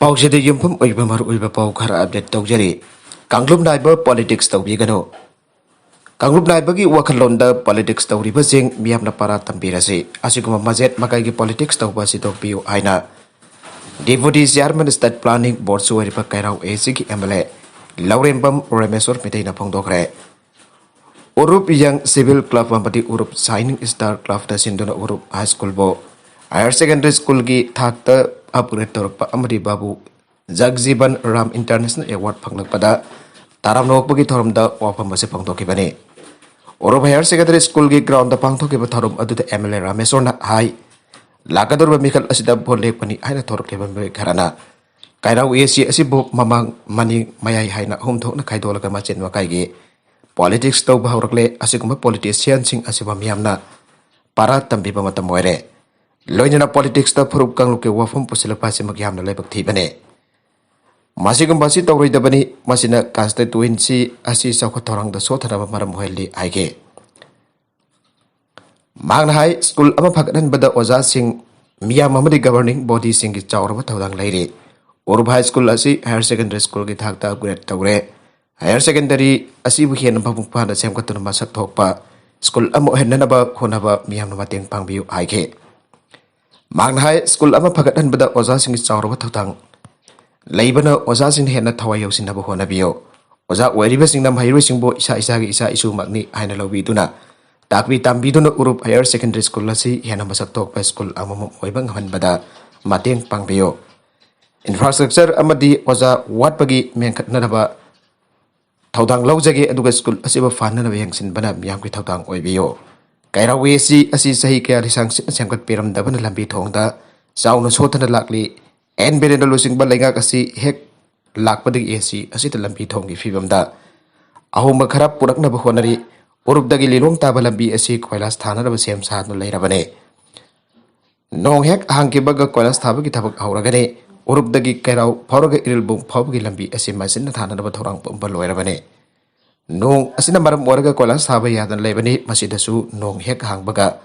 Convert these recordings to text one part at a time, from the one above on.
ꯄꯥꯎꯁꯤꯗ ꯌꯨꯝꯐꯝ ꯑꯣꯏꯕ ꯃꯔꯨꯑꯣꯏꯕ ꯄꯥꯎ ꯈꯔ ꯑꯞꯗꯦꯠ ꯇꯧꯖꯔꯤ꯫ ꯀꯥꯡꯂꯨꯞ ꯅꯥꯏꯕ ꯄꯣꯂꯤꯇꯤꯛꯁ ꯇꯧꯕꯤꯒꯅꯨ꯫ ꯀꯥꯡꯂꯨꯞ ꯅꯥꯏꯕꯒꯤ ꯋꯥꯈꯜꯂꯣꯟꯗ ꯄꯣꯂꯤꯇꯤꯛꯁ ꯇꯧꯔꯤꯕꯁꯤꯡ ꯃꯤꯌꯥꯝꯅ ꯄꯥꯔꯥ ꯇꯝꯕꯤꯔꯁꯤ꯫ ꯑꯁꯤꯒꯨꯝꯕ ꯃꯖꯦꯠ ꯃꯀꯥꯏꯒꯤ ꯄꯣꯂꯤꯇꯤꯛꯁ ꯇꯧꯕ ꯑꯁꯤ ꯇꯣꯛꯄꯤꯌꯨ ꯍꯥꯏꯅ ꯗꯦꯄꯨꯇꯤ ꯆꯤꯌꯥꯔꯃꯦꯟ ꯁ꯭ꯇꯦꯠ ꯄ꯭ꯂꯥꯅꯤꯡ ꯕꯣꯔꯗꯁꯨ ꯑꯣꯏꯔꯤꯕ ꯀꯩꯔꯥꯎ ꯑꯦꯁꯤꯒꯤ ꯑꯦꯝꯑꯦꯜꯑꯦ ꯂꯧꯔꯦꯝꯕꯝ ꯔꯥꯃꯦꯁ꯭ꯋꯔ ꯃꯤꯇꯩꯅ ꯐꯣꯡꯗꯣꯛꯈ꯭ꯔꯦ꯫ ꯎꯔꯨꯞ ꯌꯪ ꯁꯤꯚꯤꯜ ꯀ꯭ꯂꯕ ꯑꯃꯗꯤ ꯎꯔꯨꯞ ꯁꯥꯏꯅꯤꯡ ꯁ꯭ꯇꯥꯔ ꯀ꯭ꯂꯕꯇ ꯁꯤꯟꯗꯨꯅ ꯎꯔꯨꯞ ꯍꯥꯏ ꯁ꯭ꯀꯨꯜꯕꯨ ꯍꯥꯌꯔ ꯁꯦꯀꯦꯟꯗꯔꯤ ꯁ꯭ꯀꯨꯜꯒꯤ ꯊꯥꯛꯇ ꯑꯞꯒ꯭ꯔꯦꯗ ꯇꯧꯔꯛꯄ ꯑꯃꯗꯤ ꯕꯥꯕꯨ ꯖꯒꯖꯤꯕꯟ ꯔꯥꯝ ꯏꯟꯇꯔꯅꯦꯁꯅꯦꯜ ꯑꯦꯋꯥꯔꯗ ꯐꯪꯂꯛꯄꯗ ꯇꯔꯥꯝꯅ ꯑꯣꯛꯄꯒꯤ ꯊꯧꯔꯝꯗ ꯋꯥꯐꯝ ꯑꯁꯤ ꯐꯣꯡꯗꯣꯛꯈꯤꯕꯅꯤ꯫ ꯎꯔꯨꯞ ꯍꯥꯌꯔ ꯁꯦꯀꯦꯟꯗꯔꯤ ꯁ꯭ꯀꯨꯜꯒꯤ ꯒ꯭ꯔꯥꯎꯟꯗ ꯄꯥꯡꯊꯣꯛꯈꯤꯕ ꯊꯧꯔꯝ ꯑꯗꯨꯗ ꯑꯦꯝꯑꯦꯜꯑꯦ ꯔꯥꯃꯦꯁ꯭ꯋꯔꯅ ꯍꯥꯏ ꯂꯥꯛꯀꯗꯧꯔꯤꯕ ꯃꯤꯈꯜ ꯑꯁꯤꯗ ꯚꯣꯠ ꯂꯦꯞꯀꯅꯤ ꯍꯥꯏꯅ ꯊꯣꯔꯛꯂꯤꯕ ꯃꯤꯑꯣꯏ ꯈꯔꯅ ꯀꯩꯔꯥꯎ ꯑꯦꯁꯤ ꯑꯁꯤꯕꯨ ꯃꯃꯥꯡ ꯃꯅꯤꯡ ꯃꯌꯥꯏ ꯍꯥꯏꯅ ꯑꯍꯨꯝ ꯊꯣꯛꯅ ꯈꯥꯏꯗꯣꯛꯂꯒ ꯃꯆꯦꯠ ꯃꯀꯥꯏꯒꯤ ꯄꯣꯂꯤꯇꯤꯛꯁ ꯇꯧꯕ ꯍꯧꯔꯛꯂꯦ꯫ ꯑꯁꯤꯒꯨꯝꯕ ꯄꯣꯂꯤꯇꯤꯁꯤꯌꯟꯁꯤꯡ ꯑꯁꯤꯕꯨ ꯃꯤꯌꯥꯝꯅ ꯄꯥꯔꯥ ꯇꯝꯕꯤꯕ ꯃꯇꯝ ꯑꯣꯏꯔꯦ꯫ ꯂꯣꯏꯅꯅ ꯄꯣꯂꯤꯇꯤꯛꯁꯇ ꯐꯨꯔꯨꯞ ꯀꯥꯡꯂꯨꯞꯀꯤ ꯋꯥꯐꯝ ꯄꯨꯁꯤꯜꯂꯛꯄ ꯑꯁꯤꯃꯛ ꯌꯥꯝꯅ ꯂꯥꯏꯕꯛ ꯊꯤꯕꯅꯤ꯫ ꯃꯁꯤꯒꯨꯝꯕ ꯑꯁꯤ ꯇꯧꯔꯣꯏꯗꯕꯅꯤ꯫ ꯃꯁꯤꯅ ꯀꯟꯁꯇꯤꯇꯨꯌꯦꯟꯁꯤ ꯑꯁꯤ ꯆꯥꯎꯈꯠ ꯊꯧꯔꯥꯡꯗ ꯁꯣꯊꯅꯕ ꯃꯔꯝ ꯑꯣꯏꯍꯜꯂꯤ ꯍꯥꯏꯈꯤ꯫ ꯃꯍꯥꯛꯅ ꯍꯥꯏ ꯁ꯭ꯀꯨꯜ ꯑꯃ ꯐꯒꯠꯍꯟꯕꯗ ꯑꯣꯖꯥꯁꯤꯡ ꯃꯤꯌꯥꯝ ꯑꯃꯗꯤ ꯒꯕꯔꯅꯤꯡ ꯕꯣꯗꯤꯁꯤꯡꯒꯤ ꯆꯥꯎꯔꯕ ꯊꯧꯗꯥꯡ ꯂꯩꯔꯤ꯫ ꯎꯔꯨꯞ ꯍꯥꯏ ꯁ꯭ꯀꯨꯜ ꯑꯁꯤ ꯍꯥꯌꯔ ꯁꯦꯀꯦꯟꯗꯔꯤ ꯁ꯭ꯀꯨꯜꯒꯤ ꯊꯥꯛꯇ ꯑꯞꯒ꯭ꯔꯦꯗ ꯇꯧꯔꯦ꯫ ꯍꯥꯌꯔ ꯁꯦꯀꯦꯟꯗꯔꯤ ꯑꯁꯤꯕꯨ ꯍꯦꯟꯅ ꯃꯄꯨꯡ ꯐꯥꯅ ꯁꯦꯝꯒꯠꯇꯨꯅ ꯃꯁꯛ ꯊꯣꯛꯄ ꯁ꯭ꯀꯨꯜ ꯑꯃ ꯑꯣꯏꯍꯟꯅꯅꯕ ꯍꯣꯠꯅꯕ ꯃꯤꯌꯥꯝꯅ ꯃꯇꯦꯡ ꯄꯥꯡꯕꯤꯌꯨ ꯍꯥꯏꯈꯤ꯫ ꯃꯍꯥꯛꯅ ꯍꯥꯏ ꯁ꯭ꯀꯨꯜ ꯑꯃ ꯐꯒꯠꯍꯟꯕꯗ ꯑꯣꯖꯥꯁꯤꯡꯒꯤ ꯆꯥꯎꯔꯕ ꯊꯧꯗꯥꯡ ꯂꯩꯕꯅ ꯑꯣꯖꯥꯁꯤꯡꯅ ꯍꯦꯟꯅ ꯊꯋꯥꯏ ꯌꯥꯎꯁꯤꯟꯅꯕ ꯍꯣꯠꯅꯕꯤꯌꯨ꯫ ꯑꯣꯖꯥ ꯑꯣꯏꯔꯤꯕꯁꯤꯡꯅ ꯃꯍꯩꯔꯣꯏꯁꯤꯡꯕꯨ ꯏꯁꯥ ꯏꯁꯥꯒꯤ ꯏꯆꯥ ꯏꯁꯨꯃꯛꯅꯤ ꯍꯥꯏꯅ ꯂꯧꯕꯤꯗꯨꯅ ꯇꯥꯛꯄꯤ ꯇꯝꯕꯤꯗꯨꯅ ꯎꯔꯨꯞ ꯍꯥꯌꯔ ꯁꯦꯀꯦꯟꯗꯔꯤ ꯁ꯭ꯀꯨꯜ ꯑꯁꯤ ꯍꯦꯟꯅ ꯃꯁꯛ ꯊꯣꯛꯄ ꯁ꯭ꯀꯨꯜ ꯑꯃꯃꯝ ꯑꯣꯏꯕ ꯉꯝꯍꯟꯕꯗ ꯃꯇꯦꯡ ꯄꯥꯡꯕꯤꯌꯨ꯫ ꯏꯟꯐ꯭ꯔꯥꯁ꯭ꯇꯔꯛꯆꯔ ꯑꯃꯗꯤ ꯑꯣꯖꯥ ꯋꯥꯠꯄꯒꯤ ꯃꯦꯟꯈꯠꯅꯅꯕ ꯊꯧꯗꯥꯡ ꯂꯧꯖꯒꯦ ꯑꯗꯨꯒ ꯁ꯭ꯀꯨꯜ ꯑꯁꯤꯕꯨ ꯐꯅꯅꯕ ꯌꯦꯡꯁꯤꯟꯕꯅ ꯃꯤꯌꯥꯝꯒꯤ ꯊꯧꯗꯥꯡ ꯑꯣꯏꯕꯤꯌꯨ꯫ ꯀꯩꯔꯥꯎ ꯑꯦꯁꯤ ꯑꯁꯤ ꯆꯍꯤ ꯀꯌꯥ ꯂꯤꯁꯥꯡꯁꯤꯠꯅ ꯁꯦꯝꯒꯠꯄꯤꯔꯝꯗꯕꯅ ꯂꯝꯕꯤ ꯊꯣꯡꯗ ꯆꯥꯎꯅ ꯁꯣꯊꯅ ꯂꯥꯛꯂꯤ꯫ ꯑꯦꯟ ꯕꯤꯔꯦꯟꯅ ꯂꯨꯆꯤꯡꯕ ꯂꯩꯉꯥꯛ ꯑꯁꯤ ꯍꯦꯛ ꯂꯥꯛꯄꯗꯒꯤ ꯑꯦꯁꯤ ꯑꯁꯤꯗ ꯂꯝꯕꯤ ꯊꯣꯡꯒꯤ ꯐꯤꯕꯝꯗ ꯑꯍꯣꯡꯕ ꯈꯔ ꯄꯨꯔꯛꯅꯕ ꯍꯣꯠꯅꯔꯤ꯫ ꯎꯔꯨꯞꯇꯒꯤ ꯂꯤꯂꯣꯡ ꯇꯥꯕ ꯂꯝꯕꯤ ꯑꯁꯤ ꯀꯣꯏꯂꯥꯁ ꯊꯥꯅꯅꯕ ꯁꯦꯝ ꯁꯥꯗꯨꯅ ꯂꯩꯔꯕꯅꯤ꯫ ꯅꯣꯡ ꯍꯦꯛ ꯍꯥꯡꯈꯤꯕꯒ ꯀꯣꯏꯂꯥꯁ ꯊꯥꯕꯒꯤ ꯊꯕꯛ ꯍꯧꯔꯒꯅꯤ꯫ ꯎꯔꯨꯞꯇꯒꯤ ꯀꯩꯔꯥꯎ ꯐꯥꯎꯔꯒ ꯏꯔꯤꯜꯕꯨꯡ ꯐꯥꯎꯕꯒꯤ ꯂꯝꯕꯤ ꯑꯁꯤ ꯃꯆꯤꯟꯅ ꯊꯥꯅꯅꯕ ꯊꯧꯔꯥꯡ ꯄꯨꯝꯕ ꯂꯣꯏꯔꯕꯅꯤ꯫ ꯅꯣꯡ ꯑꯁꯤꯅ ꯃꯔꯝ ꯑꯣꯏꯔꯒ ꯀꯣꯏꯂꯥꯁ ꯊꯥꯕ ꯌꯥꯗꯅ ꯂꯩꯕꯅꯤ꯫ ꯃꯁꯤꯗꯁꯨ ꯅꯣꯡ ꯍꯦꯛ ꯍꯥꯡꯕꯒ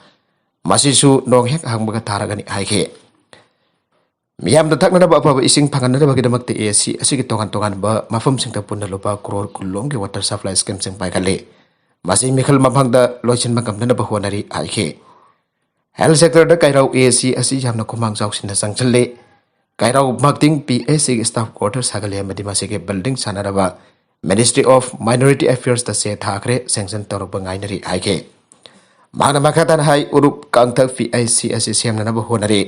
ꯊꯥꯔꯒꯅꯤ ꯍꯥꯏꯈꯤ꯫ ꯃꯤꯌꯥꯝꯗ ꯊꯛꯅꯅꯕ ꯑꯐꯕ ꯏꯁꯤꯡ ꯐꯪꯍꯟꯅꯕꯒꯤꯗꯃꯛꯇ ꯑꯦꯁꯤ ꯑꯁꯤꯒꯤ ꯇꯣꯉꯥꯟ ꯇꯣꯉꯥꯟꯕ ꯃꯐꯝꯁꯤꯡꯗ ꯄꯨꯟꯅ ꯂꯨꯄꯥ ꯀ꯭ꯔꯣꯔ ꯀꯨꯟꯂꯣꯝꯒꯤ ꯋꯥꯇꯔ ꯁꯄ꯭ꯂꯥꯏ ꯁ꯭ꯀꯤꯝꯁꯤꯡ ꯄꯥꯏꯈꯠꯂꯤ꯫ ꯃꯁꯤ ꯃꯤꯈꯜ ꯃꯐꯝꯗ ꯂꯣꯏꯁꯤꯟꯕ ꯉꯝꯅꯅꯕ ꯍꯣꯠꯅꯔꯤ ꯍꯥꯏꯈꯤ꯫ ꯍꯦꯜꯊ ꯁꯦꯛꯇꯔꯗ ꯀꯩꯔꯥꯎ ꯑꯦꯁꯤ ꯑꯁꯤ ꯌꯥꯝꯅ ꯈꯨꯃꯥꯡ ꯆꯥꯎꯁꯤꯟꯅ ꯆꯪꯁꯤꯜꯂꯤ꯫ ꯀꯩꯔꯥꯎ ꯃꯥꯛꯇꯤꯡ ꯄꯤꯑꯩꯆꯁꯤꯒꯤ ꯁ꯭ꯇꯥꯐ ꯀ꯭ꯋꯥꯔꯇꯔ ꯁꯥꯒꯠꯂꯤ ꯑꯃꯗꯤ ꯃꯁꯤꯒꯤ ꯕꯤꯜꯗꯤꯡ ꯁꯥꯅꯅꯕ ꯃꯤꯅꯤꯁꯇ꯭ꯔꯤ ꯑꯣꯐ ꯃꯥꯏꯅꯣꯔꯤꯇꯤ ꯑꯦꯐꯤꯌꯔꯁꯇ ꯆꯦ ꯊꯥꯈ꯭ꯔꯦ, ꯁꯦꯡꯁꯟ ꯇꯧꯔꯛꯄ ꯉꯥꯏꯅꯔꯤ ꯍꯥꯏꯈꯤ꯫ ꯃꯍꯥꯛꯅ ꯃꯈꯥ ꯇꯥꯅ ꯍꯥꯏ ꯎꯔꯨꯞ ꯀꯥꯡꯊꯛ ꯄꯤꯑꯩꯆꯁꯤ ꯑꯁꯤ ꯁꯦꯝꯅꯅꯕ ꯍꯣꯠꯅꯔꯤ꯫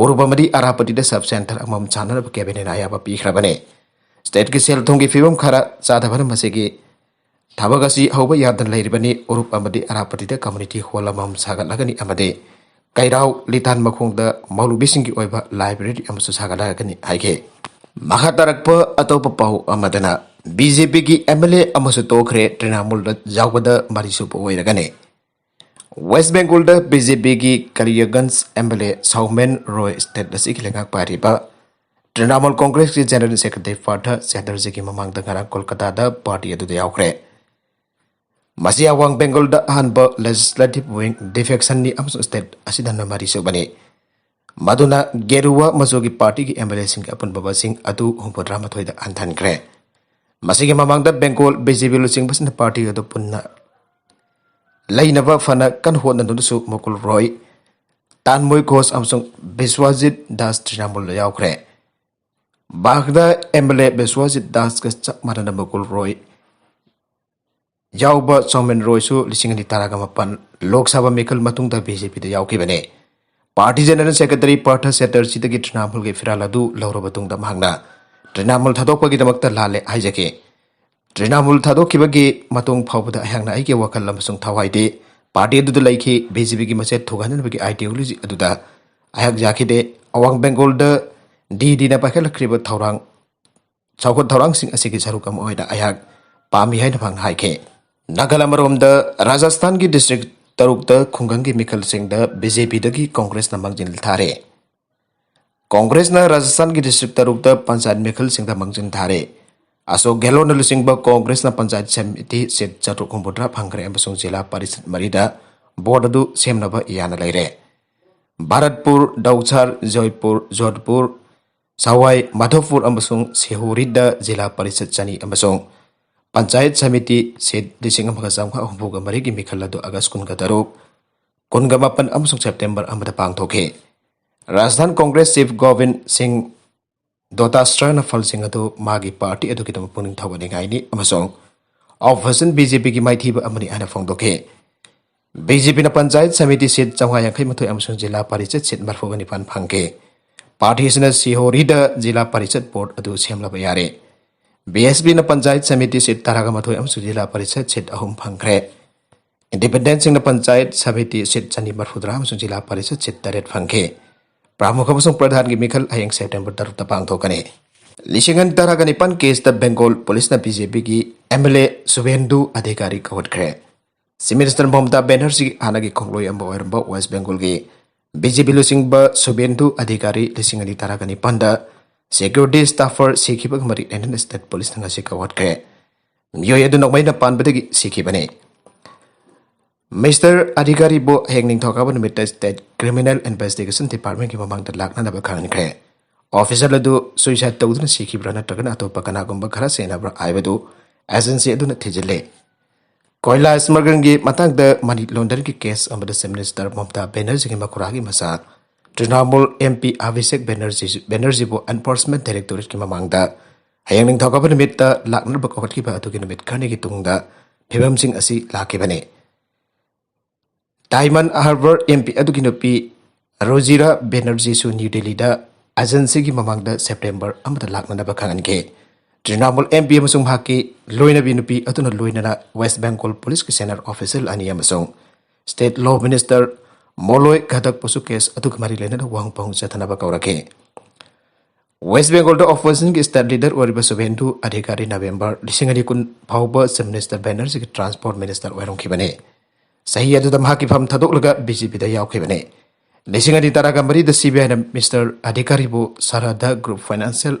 ꯎꯔꯨꯞ ꯑꯃꯗꯤ ꯑꯔꯥꯄꯇꯤꯗ ꯁꯕ ꯁꯦꯟꯇꯔ ꯑꯃꯃꯝ ꯁꯥꯅꯅꯕ ꯀꯦꯕꯤꯅꯦꯠꯅ ꯑꯌꯥꯕ ꯄꯤꯈ꯭ꯔꯕꯅꯤ꯫ ꯁ꯭ꯇꯦꯠꯀꯤ ꯁꯦꯜ ꯊꯨꯝꯒꯤ ꯐꯤꯕꯝ ꯈꯔ ꯆꯥꯗꯕꯅ ꯃꯁꯤꯒꯤ ꯊꯕꯛ ꯑꯁꯤ ꯍꯧꯕ ꯌꯥꯗꯅ ꯂꯩꯔꯤꯕꯅꯤ꯫ ꯎꯔꯨꯞ ꯑꯃꯗꯤ ꯑꯔꯥꯄꯇꯤꯗ ꯀꯝꯃꯨꯅꯤꯇꯤ ꯍꯣꯜ ꯑꯃꯃꯝ ꯁꯥꯒꯠꯂꯒꯅꯤ ꯑꯃꯗꯤ ꯀꯩꯔꯥꯎ ꯂꯤꯇꯥꯟ ꯃꯈꯣꯡꯗ ꯃꯧꯂꯨꯕꯤꯁꯤꯡꯒꯤ ꯑꯣꯏꯕ ꯂꯥꯏꯕ꯭ꯔꯦꯔꯤ ꯑꯃꯁꯨ ꯁꯥꯒꯠꯂꯒꯅꯤ ꯍꯥꯏꯈꯤ꯫ ꯃꯈꯥ ꯇꯥꯔꯛꯄ ꯑꯇꯣꯞꯄ ꯄꯥꯎ ꯑꯃꯗꯅ ꯕꯤꯖꯦꯄꯤꯒꯤ ꯑꯦꯝꯑꯦꯜꯑꯦ ꯑꯃꯁꯨ ꯇꯣꯛꯈ꯭ꯔꯦ, ꯇ꯭ꯔꯤꯅꯥꯃꯨꯜꯗ ꯌꯥꯎꯕꯗ ꯃꯔꯤꯁꯨꯕ ꯑꯣꯏꯔꯒꯅꯤ꯫ ꯋꯦꯁ ꯕꯦꯡꯒꯣꯜꯗ ꯕꯤꯖꯦꯄꯤꯒꯤ ꯀꯔꯤꯌꯒꯟꯖ ꯑꯦꯝꯑꯦꯜꯑꯦ ꯁꯥꯎꯃꯦꯟ ꯔꯣय ꯁ꯭ꯇꯦꯠ ꯑꯁꯤꯒꯤ ꯂꯩꯉꯥꯛ ꯄꯥꯏꯔꯤꯕ ꯇ꯭ꯔꯤꯅꯥꯃꯨꯜ ꯀꯣꯡꯒ꯭ꯔꯦꯁꯀꯤ ꯖꯦꯅꯔꯦꯜ ꯁꯦꯀ꯭ꯔꯦꯇꯔꯤ ꯄꯥꯔꯊ ꯆꯦꯇꯔꯖꯤꯒꯤ ꯃꯃꯥꯡꯗ ꯉꯔꯥꯡ ꯀꯣꯜꯀꯇꯥꯗ ꯄꯥꯔꯇꯤ ꯑꯗꯨꯗ ꯌꯥꯎꯈ꯭ꯔꯦ꯫ ꯃꯁꯤ ꯑꯋꯥꯡ ꯕꯦꯡꯒꯣꯜꯗ ꯑꯍꯥꯟꯕ ꯂꯦꯖꯤꯁꯂꯦꯇꯤꯚ ꯋꯤꯡ ꯗꯤꯐꯦꯛꯁꯟꯅꯤ ꯑꯃꯁꯨꯡ ꯁ꯭ꯇꯦꯠ ꯑꯁꯤꯗꯅ ꯃꯔꯤꯁꯨꯕꯅꯤ, ꯃꯗꯨꯅ ꯒꯦꯔꯨꯋꯥ ꯃꯆꯨꯒꯤ ꯄꯥꯔꯇꯤꯒꯤ ꯑꯦꯝꯑꯦꯜꯑꯦꯁꯤꯡꯒꯤ ꯑꯄꯨꯟꯕ ꯃꯁꯤꯡ ꯑꯗꯨ 34ꯗ ꯍꯟꯊꯍꯟꯈ꯭ꯔꯦ꯫ ꯃꯁꯤꯒꯤ ꯃꯃꯥꯡꯗ ꯕꯦꯡꯒꯣꯜ ꯕꯤꯖꯦꯄꯤ ꯂꯨꯆꯤꯡꯕꯁꯤꯡꯅ ꯄꯥꯔꯇꯤ ꯑꯗꯨ ꯄꯨꯟꯅ ꯂꯩꯅꯕ ꯐꯅ ꯀꯟꯅ ꯍꯣꯠꯅꯗꯨꯅꯁꯨ ꯃꯨꯀꯨꯜ ꯔꯣꯏ, ꯇꯥꯟꯃꯣꯏ ꯘꯣꯁ ꯑꯃꯁꯨꯡ ꯕꯤꯁ꯭ꯋꯥꯖꯤꯠ ꯗꯥꯁ ꯇ꯭ꯔꯤꯅꯥꯃꯨꯜꯗ ꯌꯥꯎꯈ꯭ꯔꯦ꯫ ꯕꯥꯘꯗ ꯑꯦꯝꯑꯦꯜꯑꯦ ꯕꯤꯁ꯭ꯋꯥꯖꯤꯠ ꯗꯥꯁꯀ ꯆꯞ ꯃꯥꯟꯅꯅ ꯃꯨꯀꯨꯜ ꯔꯣꯏ ꯌꯥꯎꯕ ꯁꯧꯃꯦꯟ ꯔꯣꯏꯁꯨ 2019 ꯂꯣꯛ ꯁꯚꯥ ꯃꯤꯈꯜ ꯃꯇꯨꯡꯗ ꯕꯤꯖꯦꯄꯤꯗ ꯌꯥꯎꯈꯤꯕꯅꯤ꯫ ꯄꯥꯔꯇꯤ ꯖꯦꯅꯔꯦꯜ ꯁꯦꯀ꯭ꯔꯦꯇꯔꯤ ꯄꯥꯔꯊ ꯆꯦꯇꯔꯖꯤꯗꯒꯤ ꯇ꯭ꯔꯤꯅꯥꯃꯨꯜꯒꯤ ꯐꯤꯔꯥꯜ ꯑꯗꯨ ꯂꯧꯔꯕ ꯃꯇꯨꯡꯗ ꯃꯍꯥꯛꯅ ꯇ꯭ꯔꯤꯅꯥꯃꯨꯜ ꯊꯥꯗꯣꯛꯄꯒꯤꯗꯃꯛꯇ ꯂꯥꯜꯂꯦ ꯍꯥꯏꯖꯈꯤ꯫ ꯇ꯭ꯔꯤꯅꯥꯃꯨꯜ ꯊꯥꯗꯣꯛꯈꯤꯕꯒꯤ ꯃꯇꯨꯡ ꯐꯥꯎꯕꯗ ꯑꯩꯍꯥꯛꯅ ꯑꯩꯒꯤ ꯋꯥꯈꯜ ꯑꯃꯁꯨꯡ ꯊꯋꯥꯏꯗꯤ ꯄꯥꯔꯇꯤ ꯑꯗꯨꯗ ꯂꯩꯈꯤ꯫ ꯕꯤꯖꯦꯄꯤꯒꯤ ꯃꯆꯦꯠ ꯊꯨꯒꯥꯏꯅꯅꯕꯒꯤ ꯑꯥꯏꯗꯤꯑꯣꯂꯣꯖꯤ ꯑꯗꯨꯗ ꯑꯩꯍꯥꯛ ꯌꯥꯈꯤꯗꯦ꯫ ꯑꯋꯥꯡ ꯕꯦꯡꯒꯣꯜꯗ ꯗꯤꯗꯤꯅ ꯄꯥꯏꯈꯠꯂꯛꯈꯤꯕ ꯆꯥꯎꯈꯠ ꯊꯧꯔꯥꯡꯁꯤꯡ ꯑꯁꯤꯒꯤ ꯁꯔꯨꯛ ꯑꯃ ꯑꯣꯏꯅ ꯑꯩꯍꯥꯛ ꯄꯥꯝꯃꯤ ꯍꯥꯏꯅ ꯃꯍꯥꯛꯅ ꯍꯥꯏꯈꯤ꯫ ꯅꯥꯀꯜ ꯑꯃꯔꯣꯝꯗ ꯔꯥꯖꯁꯊꯥꯟꯒꯤ ꯗꯤꯁꯇ꯭ꯔꯤꯛ ꯇꯔꯨꯛꯇ ꯈꯨꯡꯒꯪꯒꯤ ꯃꯤꯈꯜꯁꯤꯡꯗ ꯕꯤꯖꯦꯄꯤꯗꯒꯤ ꯀꯣꯡꯒ꯭ꯔꯦꯁꯅ ꯃꯥꯡꯖꯤꯜ ꯊꯥꯔꯦ꯫ ꯀꯣꯡꯒ꯭ꯔꯦꯁꯅ ꯔꯥꯖꯁꯊꯥꯟꯒꯤ ꯗꯤꯁꯇ꯭ꯔꯤꯛ ꯇꯔꯨꯛꯇ ꯄꯟꯆꯥꯌꯠ ꯃꯤꯈꯜꯁꯤꯡꯗ ꯃꯥꯡꯖꯤꯜ ꯊꯥꯔꯦ꯫ ꯑꯁꯣꯛ ꯒꯦꯍꯂꯣꯠꯅ ꯂꯨꯆꯤꯡꯕ ꯀꯣꯡꯒ꯭ꯔꯦꯁꯅ ꯄꯟꯆꯥꯌꯠ ꯁꯃꯤꯇꯤ ꯁꯤꯠ 450 ꯐꯪꯈ꯭ꯔꯦ ꯑꯃꯁꯨꯡ ꯖꯤꯂꯥ ꯄꯔꯤꯁꯗ 4ꯗ ꯕꯣꯔꯗ ꯑꯗꯨ ꯁꯦꯝꯅꯕ ꯌꯥꯅ ꯂꯩꯔꯦ꯫ Bharatpur, Dausa, Jaipur, Jodhpur, Sawai Madhopur amasung Sihurida Zila Parisat Chani amasung Panchayat Samiti Sid Lising Amagazamha Humbuga Marigi Mikalado Agas Kungataruk Kungamapan amasung September amada pangthoke. Rajasthan Congress Chief Govind Singh Dotastra na falsing ado magi party ado kitama puning thawani ngaini amasung Opposition BJP ki maithiba amani ana phongdoke. BJP na Panchayat Samiti Seat 582 amasung Jila Parisat Seat 45 phangke. Party isna Sihorida Jila Parisat Board adu semlaba yare. BSP na Panchayat Samiti Seat 32 amasung Jila Parisat Seat 3 phangkre. Independent sing na Panchayat Samiti Seat 140 amasung Jila Parisat Seat 3 phangke. Pramukha amasung Pradhan ki Mikhal hayang September 3 pangthokani. Lisingan Taragani case the Bengal Police na BJP ki MLA Subhendu Adhikari kawat Si Minister Mamata Banerjee hanagi kongloi amba oiramba West Bengal ki BJP lusing ba Subhendu Adhikari lisingani Taragani panda security staffer sikhiba mari Indian State Police na ngasi kawat Myoy adu nokmai na panbadagi sikhibane. Mr. Adhikari bo hengning thokaban mit State Criminal Investigation Department ki mamang talak na nabakhan Officer ladu suicide tawduna sikibra natragana atopa kanagumba khara senabra aibadu agency aduna thijile. Koila smuggling gi matangda money laundering ki case amada Minister Mamata Banerjee ki makuragi masa Trinamool MP Abhishek Banerjee bo Enforcement Directorate ki mamangda hayang ning thoka ban mitta laknar ba kokhat ki ba atu ki namit khani ki tungda phebam sing asi lakibane. Diamond Harbour MP adu ki nopi Rojira Banerjee su New Delhi da agency ki mamangda September amada lakna ba khangan ke Trinamool MP amasung haki loina binupi atuna loina na West Bengal Police ki senior official ani amasung State Law Minister Molloy Ghatak posu case atu kmari lena na wang pong chathana ba kaurake West Bengal da opposition ki state leader Oriba Subhendu Adhikari November 2020 phauba Minister Banerjee ki transport minister oirong khibane sahi adu dam haki pham thadok laga BJP da yaw khibane Lisingadi Taragamari the CBI na Mr. Adhikari bo Sarada Group Financial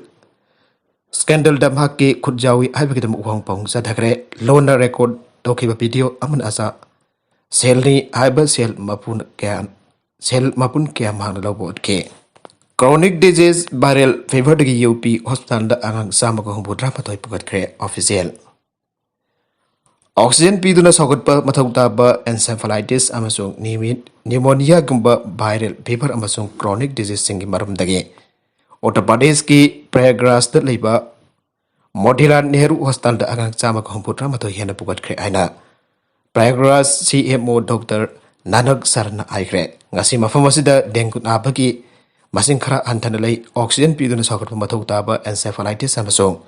Scandal damhaki khudjawi haibagidam uwang pong sa dhagre loan record tokiba video aman asa selni haiba sel mapun kya mahang lobot ke chronic disease viral fever de UP hospital da angang sama ko humbudra patoi pugat kre official Oxygen piduna sogatpa mathauta encephalitis amasung pneumonia gumba viral fever amasung chronic disease singi maramdagi Uttar Pradesh ki Prayagraj da leiba Motilal Nehru Hospital da angang chama ko humputra mathoi hena pugat kre aina Prayagraj CMO Dr. Nanak Sarna aikre ngasi mafam asida dengue abagi masing khara anthana lei oxygen piduna sogatpa mathauta encephalitis amasung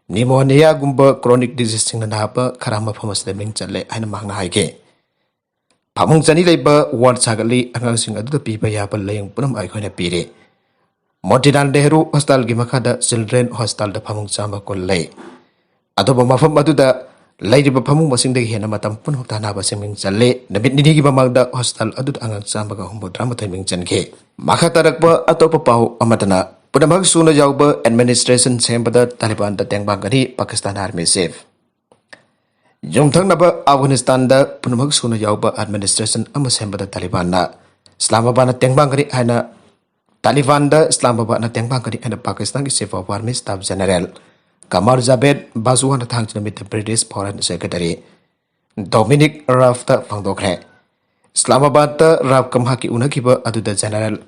pneumonia gumba chronic disease sing na pa kharama phamas leming challe aina mangna haike phamung chani leiba ward sagali angang sing adu pi pa ya pa leng punam ai khoina pire Motilal Nehru Hospital gi makhada children hospital da phamung chama ko lei ado ba mafam adu da lairi ba phamung masing de hena matam pun hokta na ba seming challe nabit ni gi ba magda hospital adu angang chama ga humbo drama timing chanke makha tarak ba atopa pau amatana Punamag suna jauba administration sembada Taliban da tengbang gani Pakistan Army safe. Jumthang naba Afghanistan da punamag suna jauba administration ama sembada Taliban na Islamabad na tengbang gani aina Taliban da Islamabad na tengbang gani aina Pakistan ki Chief of Army Staff General Qamar Javed Bajwa na thang mit British Foreign Secretary Dominic Raab da phangdokre Islamabad da Raab kamha ki unakiba adu da General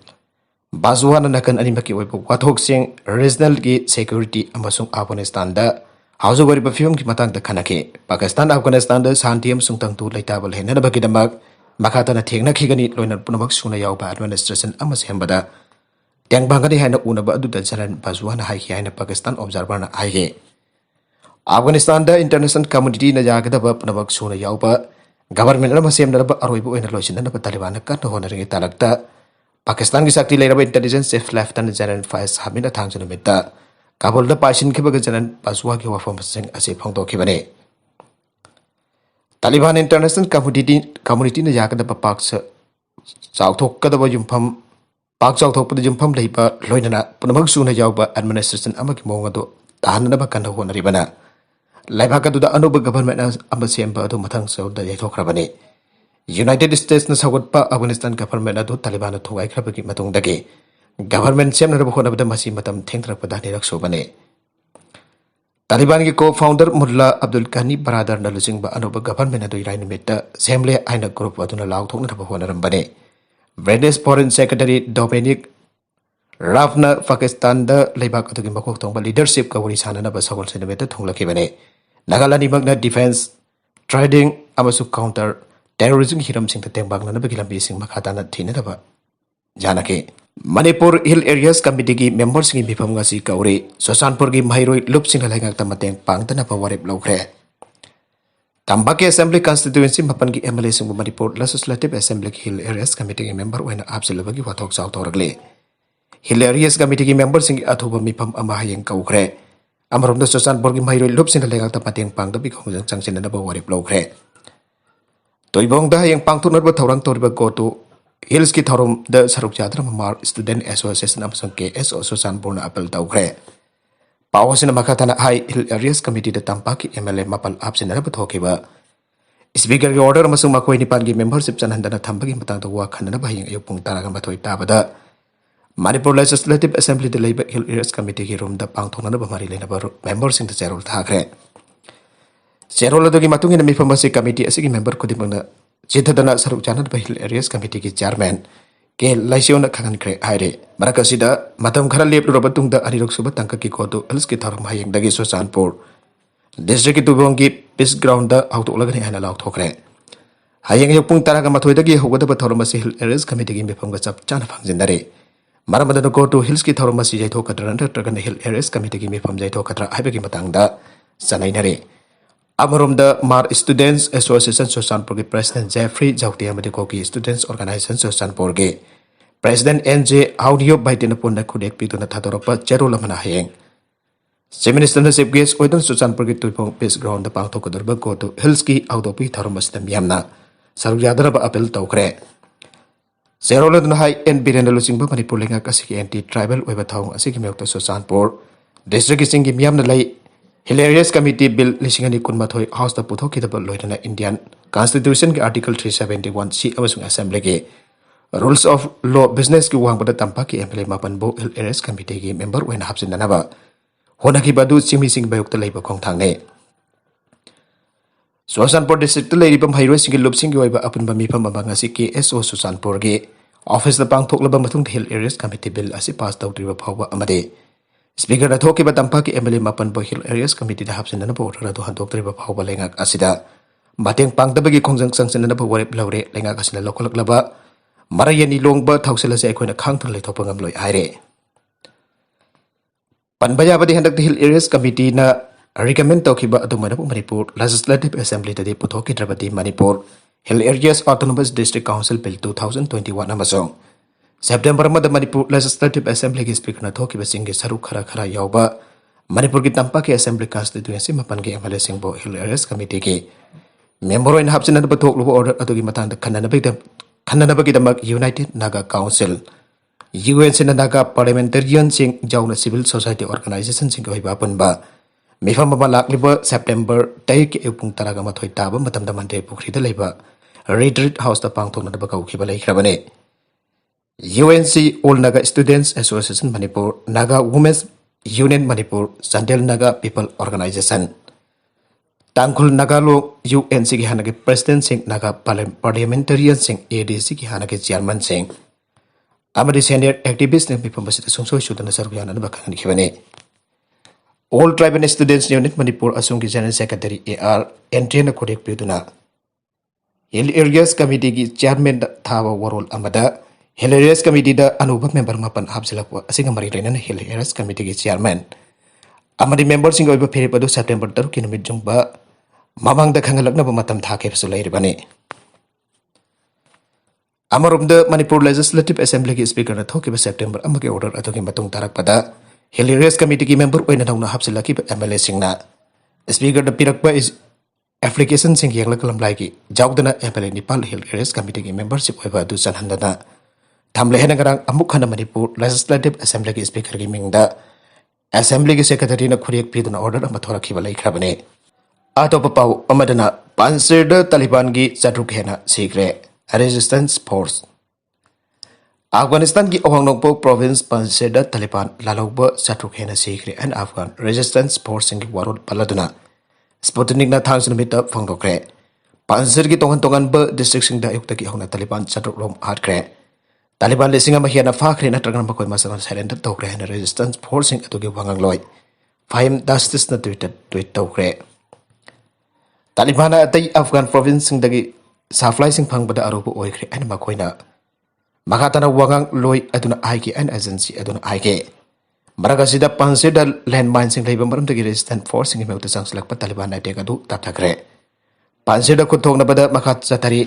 Bajwa na nakan animaki oipo wathok sing regional ki security amasung Afghanistan da hausa wari ba film ki matang da khanake Pakistan Afghanistan da santi amasung tangtu laitabal hena na baki damak makata na thengna khigani loinar punamak suna yaw ba administration amas hembada tengbangani hena unaba adu da jalan Bajwa na haiki hena Pakistan observer na haike Afghanistan da international community na jagada ba punamak suna yaw ba government na masem na ba aroibo ena loisin na ba Taliban na kan honaring talakta Pakistan ki sakti lairaba intelligence chief lieutenant general Faiz Hamid thangchana mitta Kabul da pasin khibaga jalan Bajwa ki wafam sing ase phangdo khibane Taliban international community na yakada pak sa chauthok kada ba yumpham pak chauthok pad yumpham leiba loinana punamag suna jawba administration amaki monga do tahanna ba kan honaribana laiba ka da anuba government amba semba do mathang sau da yaithokrabane United States na sagot pa Afghanistan government adu Taliban na thugai khrabagi matungdagi government सेमनरब होनबद मसी मतम थेंगथरपदा निरक्सोबने तालिबान की को founder Mullah Abdul Ghani Baradar न लुचिंगबा अनोब गवर्नमेंट अदु इराय निमित्त सेमले आइना ग्रुप अदुना लाउथोंनरब होनरंबने ब्रिटिश फॉरेन सेक्रेटरी डोमिनिक राफना पाकिस्तान द लेबाक अदुगी मकोक तोंबा लीडरशिप का वरी साननबा सगोल सेनमेत थोंलखिबने नागालैंड निमगना डिफेंस ट्रेडिंग अमसु काउंटर टेररिज्म हिरम सिंह तेंबागनबगी लंबी सिंह मखाताना थीनरबा जानके मणिपुर हिल एरियाज कमिटी की मेंबर्स की मिफम गसी कौरे सोसानपुर की महिरोई लुप सिंह लैंगक मतंग पांगतनब वरेप लौख्रे तंबाके असेंबली कॉन्स्टिट्यूएंसी मपन की MLA Singh Manipur legislative assembly की हिल एरियाज कमिटी की मेंबर ओइना आपसिलबगी वाथोक चाउतोरगले हिल एरियाज कमिटी की मेंबर सिंह अथुब मिफम अमा हयेंग कौख्रे अमरोम सोसानपुर की महिरोई लुप सिंह लैंगक मतंग पांगदबी खोंजंग चंगसिननब वरेप लौख्रे तोइबोंग दा हयेंग पांगथुनब थौरंग तोरिब गोटू हिल्स की थौरम द सरुक जादर मार स्टूडेंट एसोसिएशन अमसंग के एस सोसानपुर अपील तौख्रे पावसिन मखाताना हाई हिल एरियाज कमिटी द तंपा की एमएलए मपल आपसिनरब थोखिबा स्पीकर की ऑर्डर अमसंग मकोई निपान की मेंबरशिप चनहंदना थंबगी मतंग द वा खननब हयेंग अयुक पुंग तारागा मथोई ताबदा मणिपुर लेजिस्लेटिव असेंबली द लेब हिल एरियाज कमिटी की रूम द पांगथोनब मरी लेनब मेंबरसिंग द चेरोल थाखरे चेरोल अदुगी मतुंगिन मिफम असी कमिटी असिगी मेंबर खुदिमंगना चिथदना सरुक जानत हिल एरियाज कमिटी की चेयरमैन के लाइसियोन खगनख्रे हाइरे मरकसिदा मतम खरा लेपलुरब तुंग द अनिरुक सुब तंक की कोदु हिल्स की थरम हायेंग दगी सोसानपुर डिस्ट्रिक्ट की तुबोंग की पीस ग्राउंड द आउटोलगने हाना लाउथोखरे हायेंग युपुंग तरागा मथोइदगी होगदब थरम असी हिल एरियाज कमिटी की मिफम ग चप चाना फंगजिनदरे मरमदन कोटु हिल्स की थरम असी जैथोकद्रा नत्रगन हिल एरियाज कमिटी की मिफम जैथोकद्रा हाइबगी मतंगदा सनैनरे अमरोम मार स्टूडेंट्स एसोसिएशन सोसानपुर के प्रेसिडेंट जेफ्री जाउती अमदिको की स्टूडेंट्स ऑर्गेनाइजेशन सोसानपुर के प्रेसिडेंट एन जे आउडियो बाइटिन पुन खुदेक पितुन थादोरप चेरोल अमना हयेंग चीफ मिनिस्टर चीफ गेस्ट ओइदन सोसानपुर के तुइपोंग पीस ग्राउंड पांगथोकदरब गोटु हिल्स की आउटोपी थरम असदम यामना सरुक यादरब अपील तौख्रे चेरोल अदुन हाई एन बिरेन लुचिंग मणिपुर लेंगा कसी एंटी ट्राइबल ओइबा थाउंग असिगी मेयक सोसानपुर डिस्ट्रिक्ट की सिंगी मियामना लई हिल एरियाज कमिटी बिल लिसिंगनी कुनमाथोई हाउस द पुथोकिदब लोइदना इंडियन कॉन्स्टिट्यूशन के आर्टिकल 371 सी अमसुंग असेंबली के रूल्स ऑफ लॉ बिजनेस की वांगबद तंपा की एमएलए मापन बो हिल एरियाज कमिटी की मेंबर ओइना हापसिननबा होनाखिबदु चिमी सिंह बयुक्त लैब खोंथांगने सोसानपुर डिस्ट्रिक्ट लेरिबम हाइरो सिंग लुप सिंग ओइबा अपुनबा मिफम अमंगसी के एसओ सोसानपुर के ऑफिस द पांगथोकलब मथुंग हिल एरियाज कमिटी बिल असि पास तौद्रिबा फावबा अमदे स्पीकर अथोकिबा तंपा की एमएलए मापन बो हिल एरियाज कमिटी दा हापसिननबा ऑर्डर अदु हंदोक्त्रिबा फावबा लेंगाक असिदा मतेंग पांगदबगी खोंजंग संगसिननबा वरेप लौरे लेंगाक असिना लोखलकलबा मरयनी लोंगबा थौसलसे अखोइना खांगथन लेथोपा ngamloi हाइरे पनबयाबदि हंदक हिल एरियाज कमिटी ना रिकमेंड तौखिबा अदुमनबु मणिपुर लेजिस्लेटिव असेंबली ददि पुथोकिद्रबदि Manipur hill areas autonomous district council bill 2021 अमसों सेप्टेंबर मद मणिपुर लेजिस्लेटिव असेंबली की स्पीकर थोकिबा सिंह सरुक खरा खरा यावबा मणिपुर की तंपा के असेंबली कॉन्स्टिट्यूएंसी मपन के MLA Singh hill areas committee के मेंबर इन हापसिनब थोकलुब ऑर्डर अदुगी मतांग खन्ननबगिदमक united Naga council UN Naga parliamentarian Singh जाउना सिविल सोसाइटी ऑर्गेनाइजेशन सिंह होइबा पुनबा मिफम अमा लाक्लिबा सेप्टेंबर तय के पुंग तरागा मथोइ ताबा मतमदा मंडे पुखरीदा लेबा रिट्रीट हाउस दा पांगथोनदबा कौखिबा लेख्रबने UNC all Naga students association Manipur Naga women's union Manipur Chandel Naga people organisation Tangkhul नागालो यूएनसी की हाना के president Singh Naga parliamentarian Singh ADC की हाना के चेयरमैन सिंह अमरी सीनियर एक्टिविस्ट ने मिफम बसिदा सुंसोय सुदन सरगयाना बखनखिबने all tribal students unit Manipur असों की जनरल सेक्रेटरी एआर एंट्रेन खुदेक पिदुना हिल एरियाज कमिटी की चेयरमैन थावा वरोल अमदा हिल एरियाज कमिटी दा अनुभव मेंबर मापन हापसिलक असिंग मरी लेनन हिल एरियाज कमिटी की चेयरमैन अमरी मेंबर सिंग ओइबा फेरेपदु सेप्टेंबर 3 की नुमित जुंबा ममांग दा खंगलकनब मतम थाकेबसु लैरिबने अमरोम द मणिपुर लेजिस्लेटिव असेंबली की स्पीकर थोकिबा सेप्टेंबर अमगे ऑर्डर अतोगी मतुंग तारकपदा हिल एरियाज कमिटी की मेंबर ओइना नौना हापसिलकी एमएलए सिंगना स्पीकर द पिरकबा इस एप्लीकेशन सिंग यंगलकलम लाइकी जाउदना एमएलए निपाल हिल एरियाज कमिटी की मेंबरशिप ओइबा दु चनहंदना थामले हेनगरांग अमुक खन मणिपुर लेजिस्लेटिव असेंबली की स्पीकर की मिंगदा असेंबली की सेक्रेटरी न खुरेक पिदुना ऑर्डर अमा थोरखिबा लैख्रबने आतोप पाउ अमदना पांसेड तालिबान की चट्रुक हेना सीग्रे रेजिस्टेंस फोर्स Afghanistan की Ohangnopo province Panjshir Taliban lalauba chatruk hena sikre and Afghan resistance force की warod paladuna Sputnik na thang sunumita phangdokre Panjshir की tongan ba district sing da yukta ki hona Taliban chatruk rom hatkre Taliban le singa mahiana fakhre na tragan bakoi masalan surrender tokre hena resistance force sing atu ki wangang loi Fahim dastis na tweet tokre Taliban atai Afghan province sing dagi saflai sing phangbada arubu oikre and makoina Makatana wangang loi aduna aiki an agency aduna aiki. Maragasida Panjshir landmine sing labor maram tagi resistant force sing imeuta sangslak pa Taliban na teka du tapthakre. Panjshir kuthong na bada makat satari.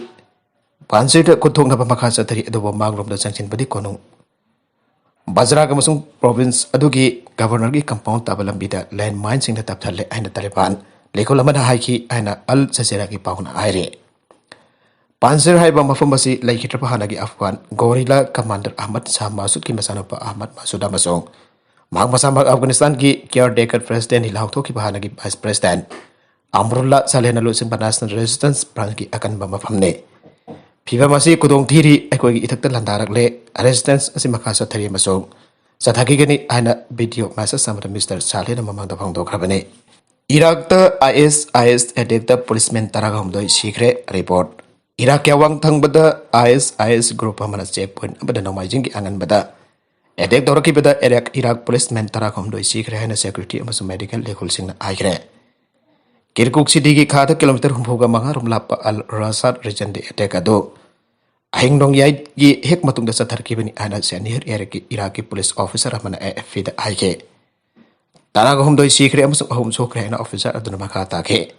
Panjshir kuthong na ba makat satari adubo magrom da sangsin badi konung. Bajra kamasung province adugi governor gi compound tabalambida landmine sing na tapthale aina Taliban. Lekolamana haiki aina al sasera ki pauna aire. Panjshir haiba mafum basi laikitrapa hanagi Afghan Gorilla Commander Ahmad Shah Masud ki masanapa Ahmad Masud amasong mahang masamag Afghanistan ki caretaker president hilauto ki bahanagi vice president Amrullah Saleh Nalusin National Resistance Front ki akan bamafamne phiba masi kudong thiri aikoi gi ithakta landarak le resistance asi makasa thari amasong sathagi gani aina video message samata Mr. Saleh na mamang da phangdo khrabane Iraq ta IS attack ta policeman taraga humdoi sikre report Iraq yawang thang bada IS group amana checkpoint bada nomajing ki angan bada attack doraki bada Iraq policeman tara khom doi sikre hena security amasung medical lekhul singna aikre Kirkuk city ki khada kilometer humhoga manga rumlapa al Rasad region de attack ado ahing dong yai gi hek matung da sathar ki bani ana senior Iraqi police officer amana AFP da aike tara khom doi sikre amasung ahum sokre hena officer aduna makha takhe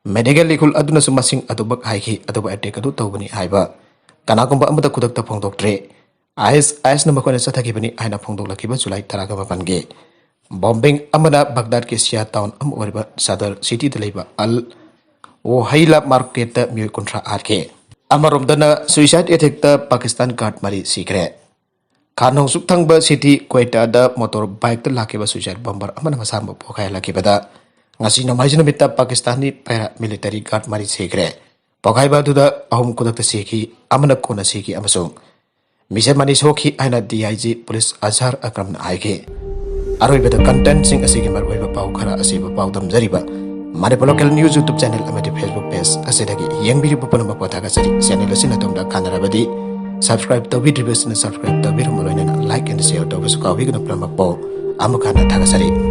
Medical legal aduna sumasing adubak haiki aduba attack adu tawbani haiba kanagumba amada kudak ta phongdoktre IS na makone sathaki bani aina phongdok lakiba July taraga mapange bombing amada Baghdad ke Shia town am oriba Sadr city delaiba al o haila market ta mi kontra arke amarom dana suicide attack ta Pakistan guard mari sikre Kanong suktang ba city Quetta da motor bike ta lakiba suicide bomber amana masamba pokai lakiba da ngasi namajina mita Pakistani para military guard mari sekre pokai ba duda ahum kudak ta seki amana kona seki amasung mise mani soki aina DIG police Azhar Akram na aike aroi beda content sing asigi marwai ba pau khara asiba pau dam jariba mare local news YouTube channel amati Facebook page asidagi yengbiri bupana ba patha ga sari channel asina tomda kanara badi subscribe to video na subscribe to video maloina like and share to basu ka wi gna plama po amukana thaga sari